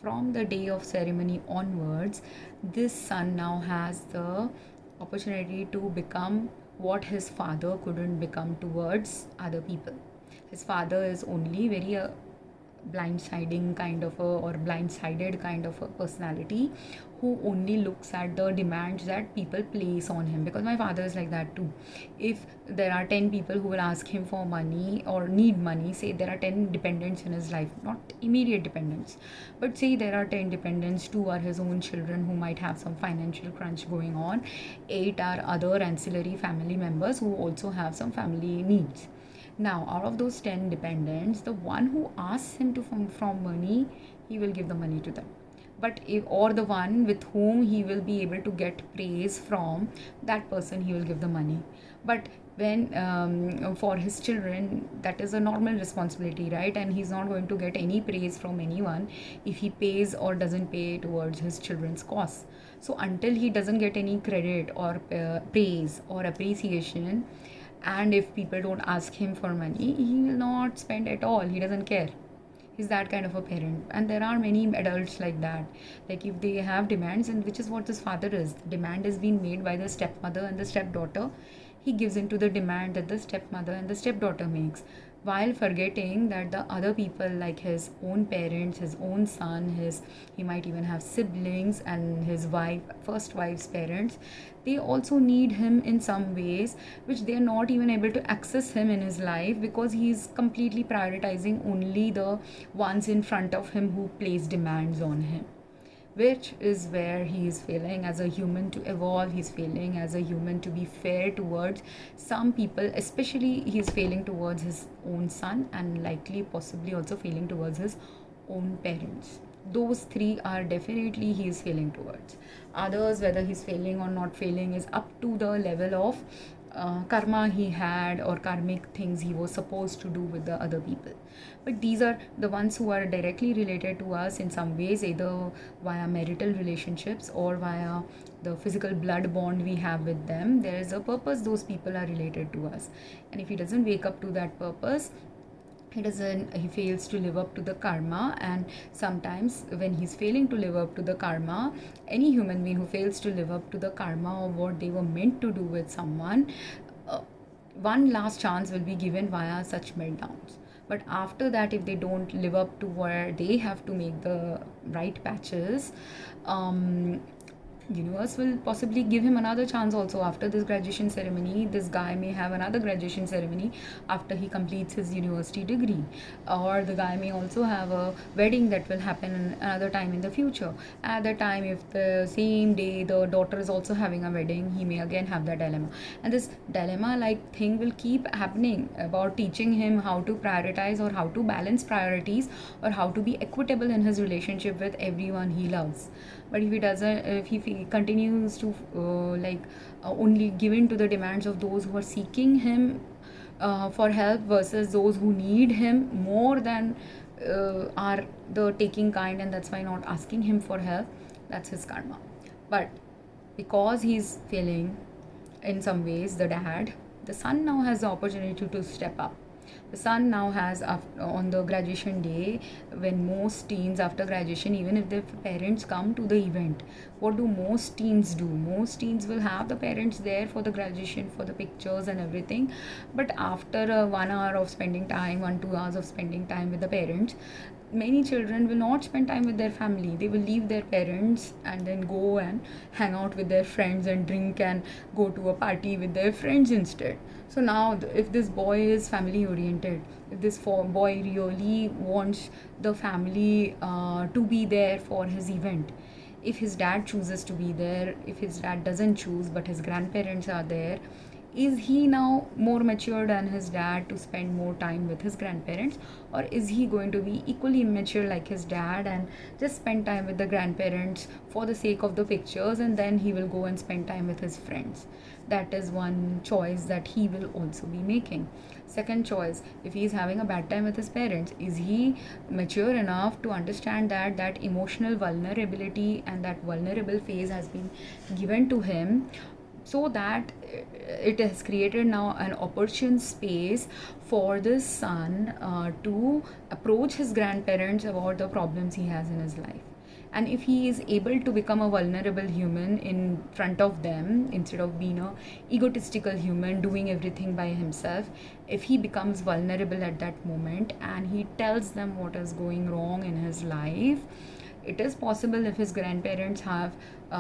From the day of ceremony onwards, this son now has the opportunity to become what his father couldn't become towards other people. His father is only very blindsided kind of a personality who only looks at the demands that people place on him. Because my father is like that too. If there are 10 people who will ask him for money or need money, say there are 10 dependents in his life, not immediate dependents, but say there are 10 dependents, 2 are his own children who might have some financial crunch going on, 8 are other ancillary family members who also have some family needs. Now, out of those 10 dependents, the one who asks him to from money, he will give the money to them. But or the one with whom he will be able to get praise from, that person he will give the money. But when for his children, that is a normal responsibility, right? And he's not going to get any praise from anyone if he pays or doesn't pay towards his children's costs. So until he doesn't get any credit or praise or appreciation, and if people don't ask him for money, he will not spend at all. He doesn't care. He's that kind of a parent. And there are many adults like that. Like if they have demands, and which is what his father is, demand is being made by the stepmother and the stepdaughter, he gives into the demand that the stepmother and the stepdaughter makes, while forgetting that the other people, like his own parents, his own son, he might even have siblings, and his first wife's parents, they also need him in some ways which they are not even able to access him in his life, because he is completely prioritizing only the ones in front of him who place demands on him, which is where he is failing as a human to evolve. He's failing as a human to be fair towards some people, especially he's failing towards his own son, and likely possibly also failing towards his own parents. Those three are definitely he is failing towards. Others, whether he's failing or not failing, is up to the level of karma he had, or karmic things he was supposed to do with the other people. But these are the ones who are directly related to us in some ways, either via marital relationships or via the physical blood bond we have with them. There is a purpose those people are related to us, and if he doesn't wake up to that purpose, he fails to live up to the karma. And sometimes when he's failing to live up to the karma, any human being who fails to live up to the karma of what they were meant to do with someone, uh, one last chance will be given via such meltdowns. But after that, if they don't live up to where they have to make the right patches, um, universe will possibly give him another chance also. After this graduation ceremony, this guy may have another graduation ceremony after he completes his university degree, or the guy may also have a wedding that will happen another time in the future. At the time, if the same day the daughter is also having a wedding, he may again have that dilemma. And this dilemma like thing will keep happening about teaching him how to prioritize, or how to balance priorities, or how to be equitable in his relationship with everyone he loves. But if he doesn't, if he continues to only give in to the demands of those who are seeking him for help, versus those who need him more than are the taking kind, and that's why not asking him for help, that's his karma. But because he's failing in some ways, the son now has the opportunity to step up. The son now has, on the graduation day, when most teens after graduation, even if their parents come to the event, what do most teens do? Most teens will have the parents there for the graduation, for the pictures and everything. But after 1 hour of spending time, 1-2 hours of spending time with the parents, many children will not spend time with their family. They will leave their parents and then go and hang out with their friends and drink and go to a party with their friends instead. So now, if this boy is family oriented, if this boy really wants the family to be there for his event, if his dad chooses to be there, if his dad doesn't choose but his grandparents are there, is he now more mature than his dad to spend more time with his grandparents, or is he going to be equally immature like his dad and just spend time with the grandparents for the sake of the pictures, and then he will go and spend time with his friends? That is one choice that he will also be making. Second choice, if he is having a bad time with his parents, is he mature enough to understand that emotional vulnerability and that vulnerable phase has been given to him, so that it has created now an opportune space for this son to approach his grandparents about the problems he has in his life. And if he is able to become a vulnerable human in front of them, instead of being a egotistical human doing everything by himself, if he becomes vulnerable at that moment and he tells them what is going wrong in his life, it is possible, if his grandparents have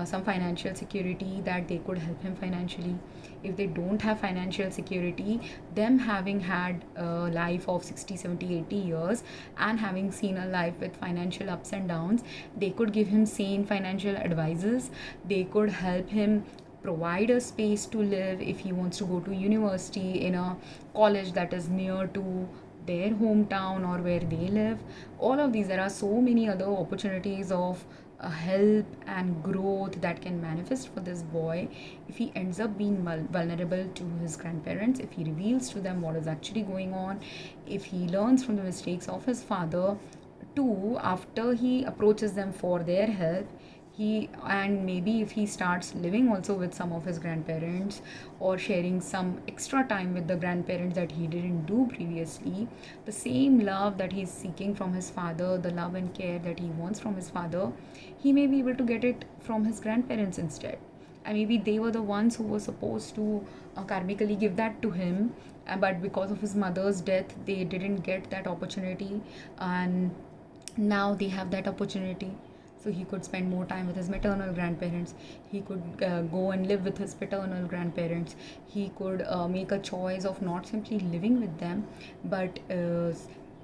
some financial security, that they could help him financially. If they don't have financial security, them having had a life of 60, 70, 80 years and having seen a life with financial ups and downs, they could give him sane financial advices. They could help him provide a space to live if he wants to go to university in a college that is near to their hometown or where they live. All of these, there are so many other opportunities of help and growth that can manifest for this boy if he ends up being vulnerable to his grandparents, if he reveals to them what is actually going on, if he learns from the mistakes of his father. Two, after he approaches them for their help, and maybe if he starts living also with some of his grandparents, or sharing some extra time with the grandparents that he didn't do previously, the same love that he's seeking from his father, the love and care that he wants from his father, he may be able to get it from his grandparents instead. And maybe they were the ones who were supposed to karmically give that to him, but because of his mother's death they didn't get that opportunity, and now they have that opportunity. So he could spend more time with his maternal grandparents. He could go and live with his paternal grandparents. He could make a choice of not simply living with them, but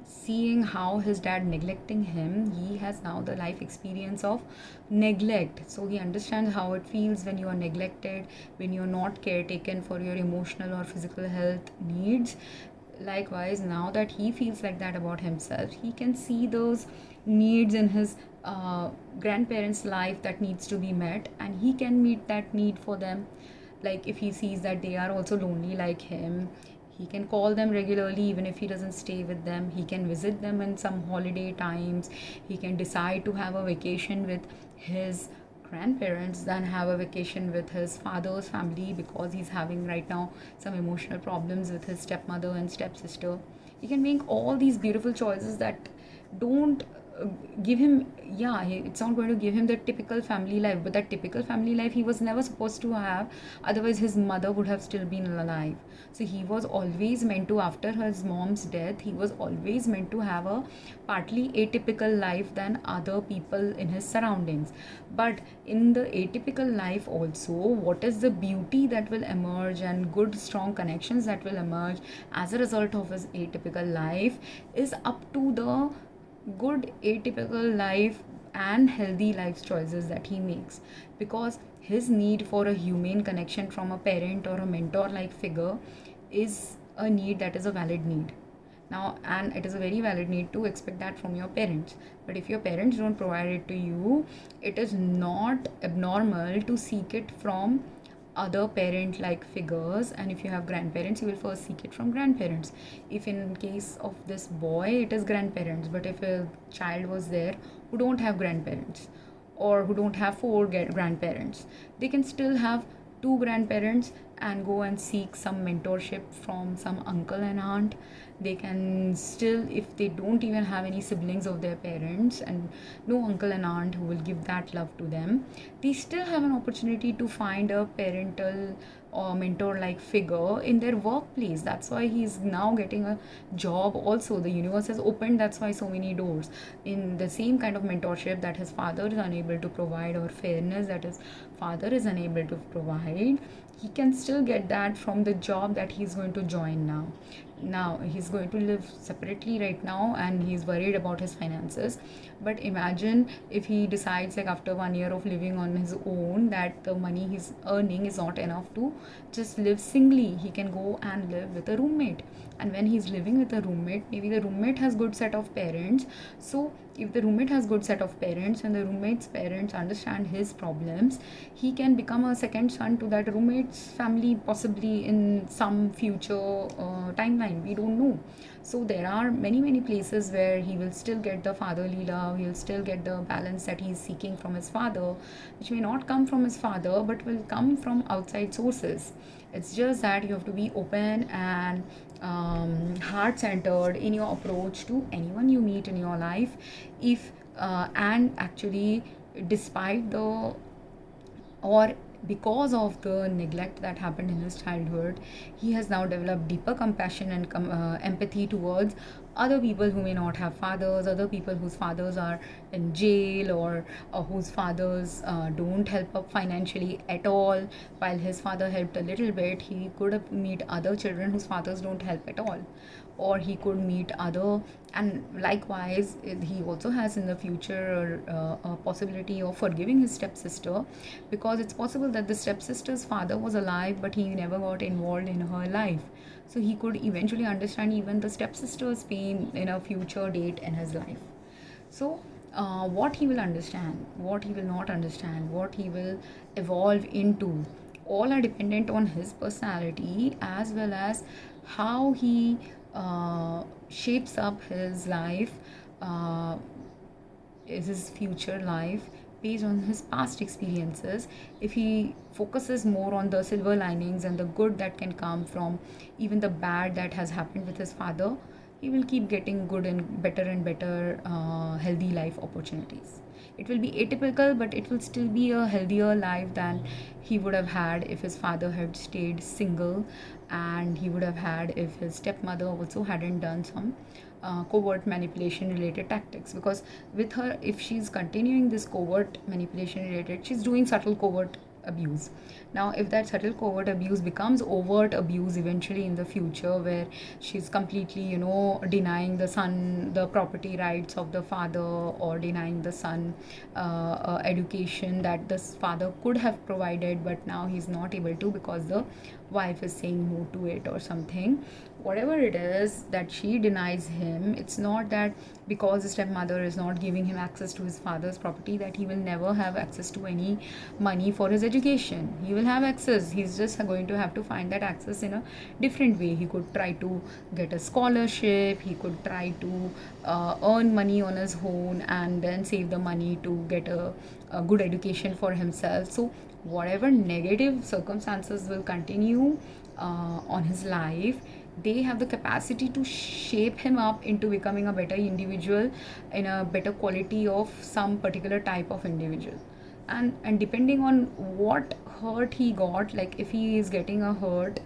seeing how his dad neglecting him. He has now the life experience of neglect. So he understands how it feels when you are neglected, when you are not caretaken for your emotional or physical health needs. Likewise, now that he feels like that about himself, he can see those needs in his grandparents' life that needs to be met, and he can meet that need for them. Like if he sees that they are also lonely like him, he can call them regularly even if he doesn't stay with them. He can visit them in some holiday times. He can decide to have a vacation with his grandparents than have a vacation with his father's family because he's having right now some emotional problems with his stepmother and stepsister. He can make all these beautiful choices that don't give him, yeah, it's not going to give him the typical family life, but that typical family life he was never supposed to have, otherwise his mother would have still been alive. So he was always meant to, after his mom's death, he was always meant to have a partly atypical life than other people in his surroundings. But in the atypical life also, what is the beauty that will emerge and good strong connections that will emerge as a result of his atypical life is up to the good atypical life and healthy life choices that he makes, because his need for a humane connection from a parent or a mentor like figure is a need that is a valid need now, and it is a very valid need to expect that from your parents. But if your parents don't provide it to you, it is not abnormal to seek it from other parent like figures. And if you have grandparents, you will first seek it from grandparents. If in case of this boy it is grandparents, but if a child was there who don't have grandparents or who don't have four grandparents, they can still have two grandparents and go and seek some mentorship from some uncle and aunt. They can still, if they don't even have any siblings of their parents and no uncle and aunt who will give that love to them, they still have an opportunity to find a parental or mentor like figure in their workplace. That's why he's now getting a job also. The universe has opened, that's why so many doors in the same kind of mentorship that his father is unable to provide, or fairness that his father is unable to provide. He can still get that from the job that he's going to join now. Now he's going to live separately right now and he's worried about his finances, but imagine if he decides, like after 1 year of living on his own, that the money he's earning is not enough to just live singly. He can go and live with a roommate, and when he's living with a roommate, maybe the roommate has good set of parents. So if the roommate has good set of parents and the roommate's parents understand his problems, he can become a second son to that roommate's family, possibly in some future timeline. We don't know. So there are many places where he will still get the fatherly love, he'll still get the balance that he's seeking from his father, which may not come from his father but will come from outside sources. It's just that you have to be open and heart-centered in your approach to anyone you meet in your life. If and actually, despite the, or because of the neglect that happened in his childhood, he has now developed deeper compassion and empathy towards other people who may not have fathers, other people whose fathers are in jail, or whose fathers don't help up financially at all. While his father helped a little bit, he could have meet other children whose fathers don't help at all, or he could meet other, and likewise he also has in the future a possibility of forgiving his stepsister, because it's possible that the stepsister's father was alive but he never got involved in her life. So he could eventually understand even the stepsister's pain in a future date in his life. So what he will understand, what he will not understand, what he will evolve into, all are dependent on his personality, as well as how he shapes up his life, is his future life based on his past experiences. If he focuses more on the silver linings and the good that can come from even the bad that has happened with his father, he will keep getting good and better healthy life opportunities. It will be atypical, but it will still be a healthier life than he would have had if his father had stayed single, and he would have had if his stepmother also hadn't done some covert manipulation related tactics. Because with her, if she's continuing this covert manipulation related, she's doing subtle covert abuse. Now if that subtle covert abuse becomes overt abuse eventually in the future, where she's completely denying the son the property rights of the father, or denying the son education that the father could have provided but now he's not able to because the wife is saying no to it or something, whatever it is that she denies him, it's not that because the stepmother is not giving him access to his father's property that he will never have access to any money for his education. He will will have access. He's just going to have to find that access in a different way. He could try to get a scholarship, he could try to earn money on his own and then save the money to get a good education for himself. So whatever negative circumstances will continue on his life, they have the capacity to shape him up into becoming a better individual, in a better quality of some particular type of individual. And depending on what hurt he got, like if he is getting a hurt,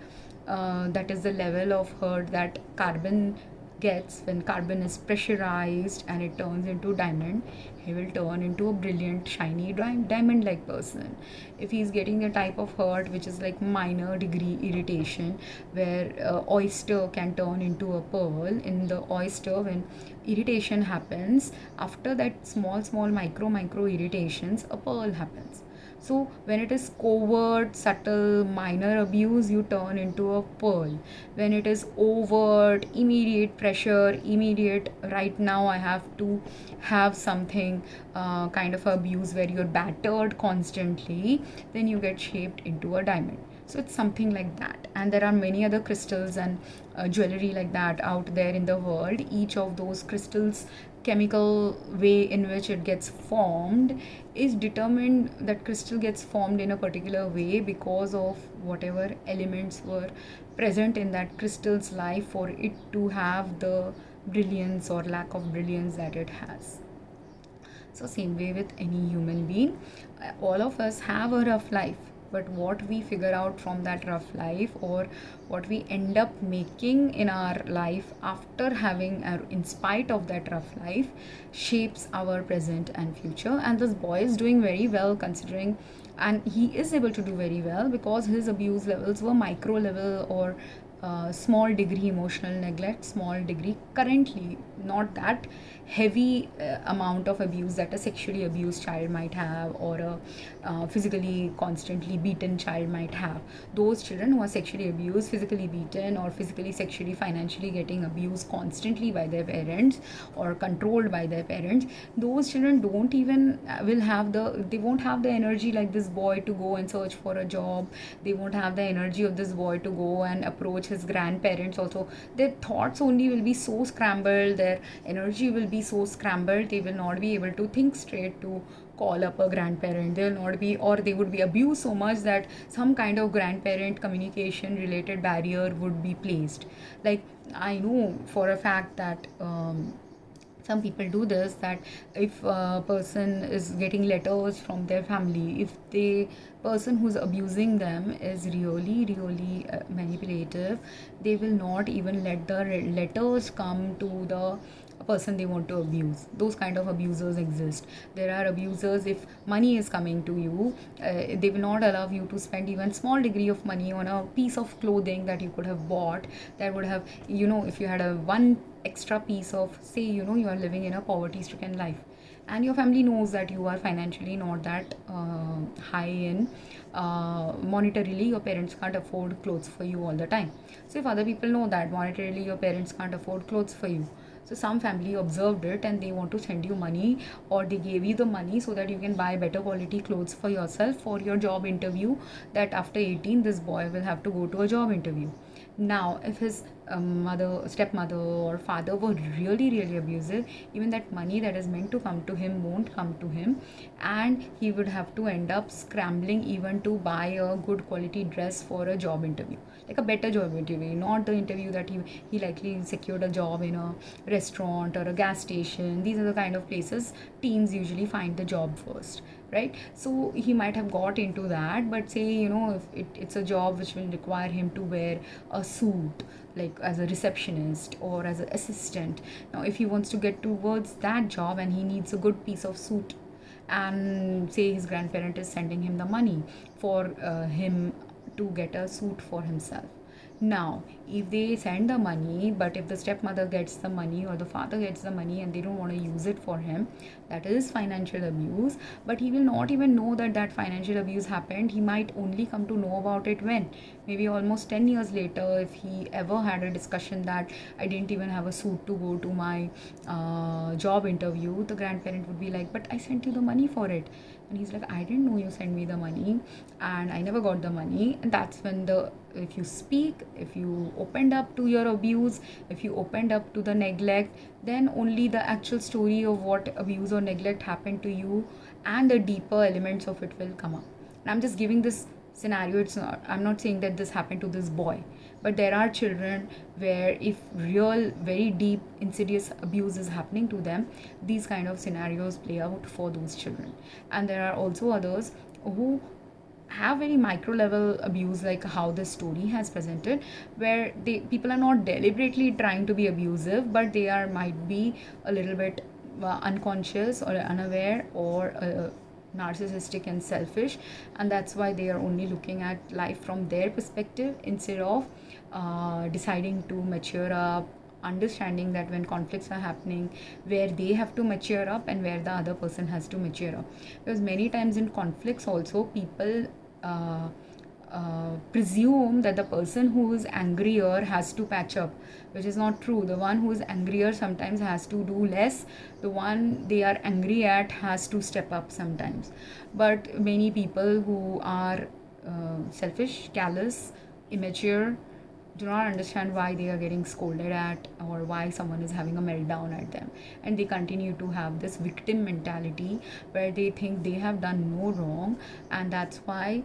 that is the level of hurt that carbon gets. When carbon is pressurized and it turns into diamond, he will turn into a brilliant shiny diamond like person. If he's getting the type of hurt which is like minor degree irritation, where oyster can turn into a pearl. In the oyster, when irritation happens, after that small micro irritations, a pearl happens. So when it is covert, subtle, minor abuse, you turn into a pearl. When it is overt, immediate pressure, immediate, right now I have to have something, kind of abuse where you're battered constantly, then you get shaped into a diamond. So it's something like that. And there are many other crystals and jewelry like that out there in the world. Each of those crystals, chemical way in which it gets formed is determined. That crystal gets formed in a particular way because of whatever elements were present in that crystal's life for it to have the brilliance or lack of brilliance that it has. So same way with any human being, all of us have a rough life, but what we figure out from that rough life, or what we end up making in our life after having, in spite of that rough life, shapes our present and future. And this boy is doing very well considering, and he is able to do very well because his abuse levels were micro level, or small degree emotional neglect, small degree, currently not that heavy amount of abuse that a sexually abused child might have, or a physically constantly beaten child might have. Those children who are sexually abused, physically beaten, or physically, sexually, financially getting abused constantly by their parents or controlled by their parents, those children don't even they won't have the energy like this boy to go and search for a job. They won't have the energy of this boy to go and approach his grandparents also. Their thoughts only will be so scrambled, their energy will be so scrambled, they will not be able to think straight to call up a grandparent. They will not be, or they would be abused so much that some kind of grandparent communication related barrier would be placed. Like I know for a fact that some people do this, that if a person is getting letters from their family, if the person who's abusing them is really manipulative, they will not even let the letters come to the person they want to abuse. Those kind of abusers exist. There are abusers, if money is coming to you, they will not allow you to spend even small degree of money on a piece of clothing that you could have bought, that would have, if you had a one extra piece of, say, you are living in a poverty stricken life, and your family knows that you are financially not that high in, monetarily your parents can't afford clothes for you all the time. So if other people know that monetarily your parents can't afford clothes for you, so some family observed it and they want to send you money, or they gave you the money so that you can buy better quality clothes for yourself for your job interview, that after 18 this boy will have to go to a job interview. Now if his stepmother or father were really abusive, even that money that is meant to come to him won't come to him, and he would have to end up scrambling even to buy a good quality dress for a job interview, like a better job interview, not the interview that he likely secured a job in a restaurant or a gas station. These are the kind of places teens usually find the job first, right? So he might have got into that, but say, if it's a job which will require him to wear a suit, like as a receptionist or as an assistant. Now if he wants to get towards that job and he needs a good piece of suit, and say his grandparent is sending him the money for him to get a suit for himself. Now, if they send the money, but if the stepmother gets the money or the father gets the money and they don't want to use it for him, that is financial abuse. But he will not even know that that financial abuse happened. He might only come to know about it when? Maybe almost 10 years later, if he ever had a discussion that I didn't even have a suit to go to my job interview, the grandparent would be like, but I sent you the money for it. And he's like, I didn't know you sent me the money and I never got the money. And that's when if you speak, if you opened up to your abuse, if you opened up to the neglect, then only the actual story of what abuse or neglect happened to you and the deeper elements of it will come up. And I'm just giving this scenario. I'm not saying that this happened to this boy, but there are children where if real very deep insidious abuse is happening to them, these kind of scenarios play out for those children. And there are also others who have very micro level abuse, like how this story has presented, where people are not deliberately trying to be abusive, but they might be a little bit unconscious or unaware or narcissistic and selfish, and that's why they are only looking at life from their perspective instead of deciding to mature up, understanding that when conflicts are happening, where they have to mature up and where the other person has to mature up. Because many times in conflicts also, people presume that the person who is angrier has to patch up, which is not true. The one who is angrier sometimes has to do less. The one they are angry at has to step up sometimes. But many people who are selfish, callous, immature, do not understand why they are getting scolded at or why someone is having a meltdown at them, and they continue to have this victim mentality where they think they have done no wrong. And that's why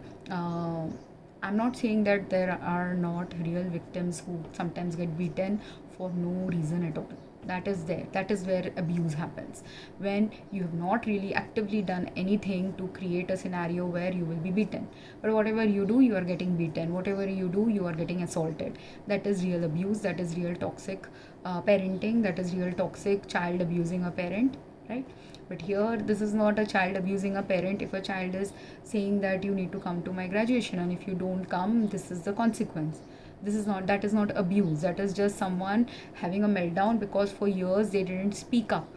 I'm not saying that there are not real victims who sometimes get beaten for no reason at all. That is there. That is where abuse happens, when you have not really actively done anything to create a scenario where you will be beaten. But whatever you do, you are getting beaten. Whatever you do, you are getting assaulted. That is real abuse. That is real toxic parenting. That is real toxic child abusing a parent, right? But here, this is not a child abusing a parent. If a child is saying that you need to come to my graduation and if you don't come, this is the consequence. That is not abuse. That is just someone having a meltdown because for years they didn't speak up.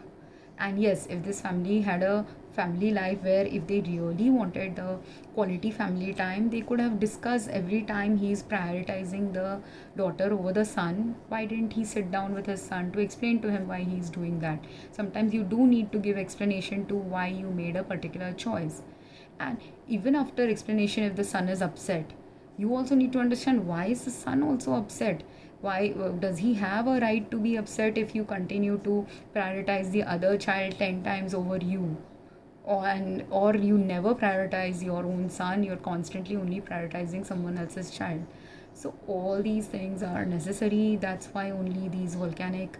And yes, if this family had a family life where if they really wanted the quality family time, they could have discussed every time he is prioritizing the daughter over the son. Why didn't he sit down with his son to explain to him why he is doing that? Sometimes you do need to give explanation to why you made a particular choice. And even after explanation, if the son is upset, you also need to understand why is the son also upset. Why does he have a right to be upset if you continue to prioritize the other child 10 times over you? Or you never prioritize your own son, you're constantly only prioritizing someone else's child. So all these things are necessary. That's why only these volcanic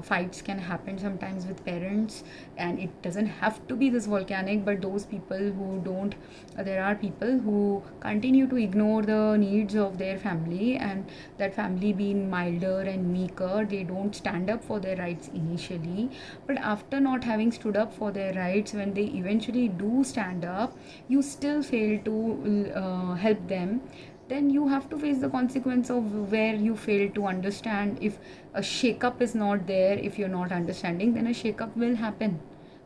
fights can happen sometimes with parents. And it doesn't have to be this volcanic, but those people who don't, there are people who continue to ignore the needs of their family, and that family being milder and meeker, they don't stand up for their rights initially. But after not having stood up for their rights, when they eventually do stand up, you still fail to help them. Then you have to face the consequence of where you fail to understand. If a shake-up is not there, if you're not understanding, then a shake-up will happen.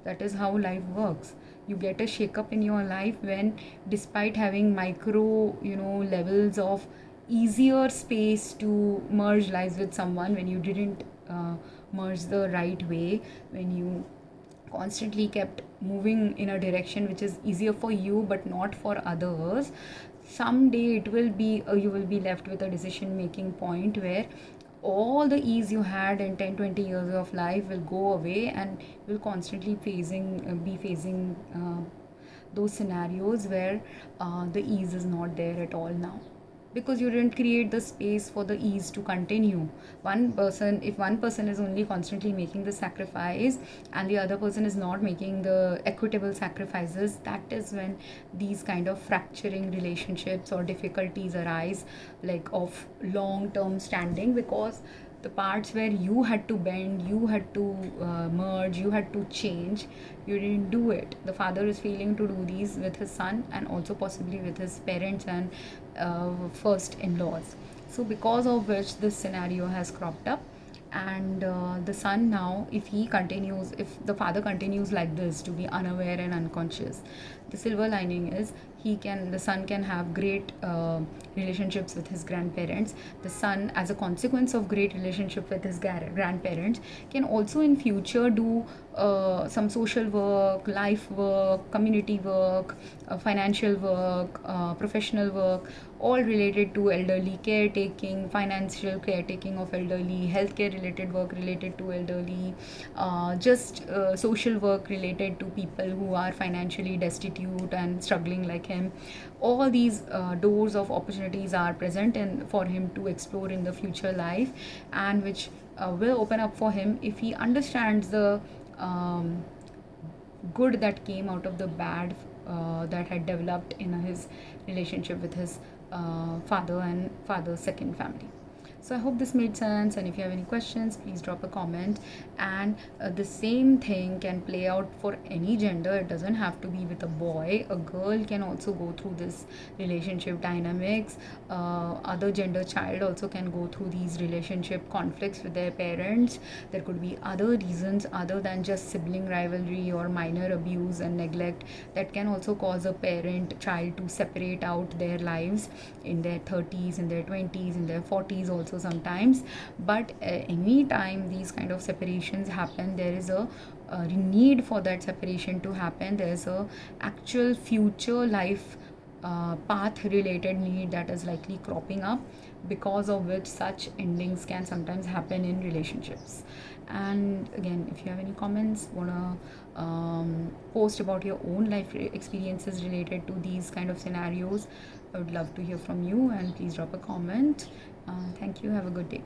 That is how life works. You get a shake-up in your life when, despite having micro, levels of easier space to merge lives with someone, when you didn't merge the right way, when you constantly kept moving in a direction which is easier for you but not for others, someday it will be you will be left with a decision making point where all the ease you had in 10-20 years of life will go away, and will constantly be facing those scenarios where the ease is not there at all now, because you didn't create the space for the ease to continue. If one person is only constantly making the sacrifice and the other person is not making the equitable sacrifices, that is when these kind of fracturing relationships or difficulties arise, like of long term standing, because the parts where you had to bend, you had to merge, you had to change, you didn't do it. The father is failing to do these with his son, and also possibly with his parents and first in-laws. So because of which this scenario has cropped up, and the son now, if the father continues like this to be unaware and unconscious, the silver lining is the son can have great relationships with his grandparents. The son, as a consequence of great relationship with his grandparents, can also in future do some social work, life work, community work, financial work, professional work, all related to elderly caretaking, financial caretaking of elderly, healthcare related work related to elderly, just social work related to people who are financially destitute and struggling like him. All these doors of opportunities are present for him to explore in the future life, and which will open up for him if he understands the good that came out of the bad that had developed in his relationship with his father and father's second family. So I hope this made sense, and if you have any questions, please drop a comment. And the same thing can play out for any gender. It doesn't have to be with a boy. A girl can also go through this relationship dynamics. Other gender child also can go through these relationship conflicts with their parents. There could be other reasons other than just sibling rivalry or minor abuse and neglect that can also cause a parent child to separate out their lives in their 30s, in their 20s, in their 40s also sometimes. But any time these kind of separations happen, there is a need for that separation to happen. There is a actual future life path related need that is likely cropping up, because of which such endings can sometimes happen in relationships. And again, if you have any comments, wanna post about your own life experiences related to these kind of scenarios, I would love to hear from you, and please drop a comment. Thank you. Have a good day.